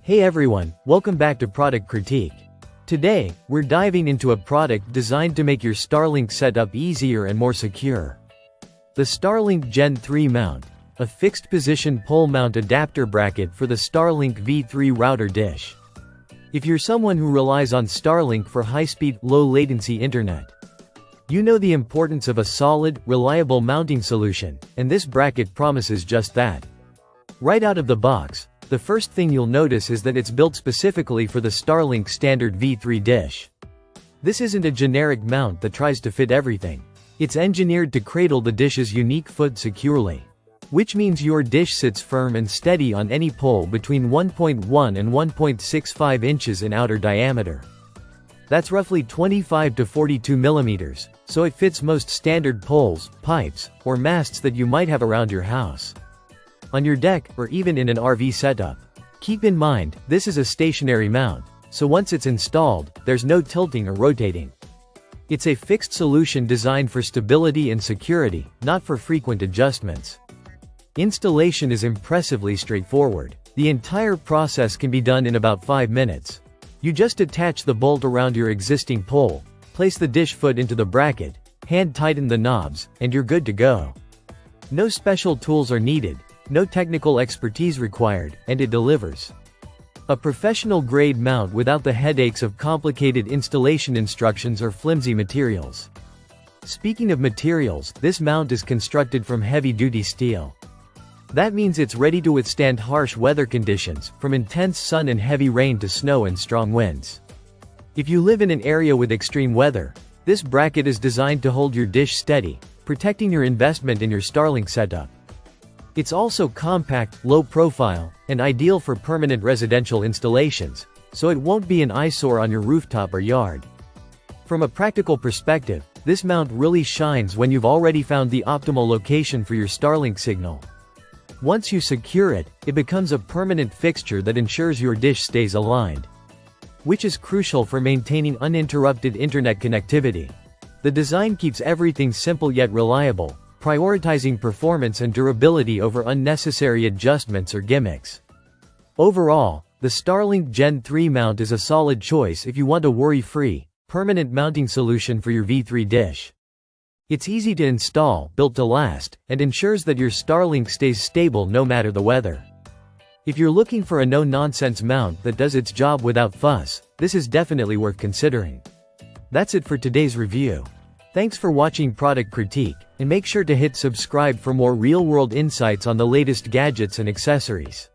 Hey everyone, welcome back to Product Critique. Today, we're diving into a product designed to make your Starlink setup easier and more secure. The Starlink Gen 3 mount, a fixed-position pole mount adapter bracket for the Starlink V3 router dish. If you're someone who relies on Starlink for high-speed, low-latency internet, you know the importance of a solid, reliable mounting solution, and this bracket promises just that. Right out of the box, the first thing you'll notice is that it's built specifically for the Starlink standard V3 dish. This isn't a generic mount that tries to fit everything. It's engineered to cradle the dish's unique foot securely, which means your dish sits firm and steady on any pole between 1.1 and 1.65 inches in outer diameter. That's roughly 25 to 42 millimeters, so it fits most standard poles, pipes, or masts that you might have around your house, on your deck, or even in an RV setup. Keep in mind, this is a stationary mount, so once it's installed, there's no tilting or rotating. It's a fixed solution designed for stability and security, not for frequent adjustments. Installation is impressively straightforward. The entire process can be done in about 5 minutes. You just attach the bolt around your existing pole, place the dish foot into the bracket, hand tighten the knobs, and you're good to go. No special tools are needed, no technical expertise required, and it delivers. A professional-grade mount without the headaches of complicated installation instructions or flimsy materials. Speaking of materials, this mount is constructed from heavy-duty steel. That means it's ready to withstand harsh weather conditions, from intense sun and heavy rain to snow and strong winds. If you live in an area with extreme weather, this bracket is designed to hold your dish steady, protecting your investment in your Starlink setup. It's also compact, low profile, and ideal for permanent residential installations, so it won't be an eyesore on your rooftop or yard. From a practical perspective, this mount really shines when you've already found the optimal location for your Starlink signal. Once you secure it, it becomes a permanent fixture that ensures your dish stays aligned, which is crucial for maintaining uninterrupted internet connectivity. The design keeps everything simple yet reliable, prioritizing performance and durability over unnecessary adjustments or gimmicks. Overall, the Starlink Gen 3 mount is a solid choice if you want a worry-free, permanent mounting solution for your V3 dish. It's easy to install, built to last, and ensures that your Starlink stays stable no matter the weather. If you're looking for a no-nonsense mount that does its job without fuss, this is definitely worth considering. That's it for today's review. Thanks for watching Product Critique, and make sure to hit subscribe for more real-world insights on the latest gadgets and accessories.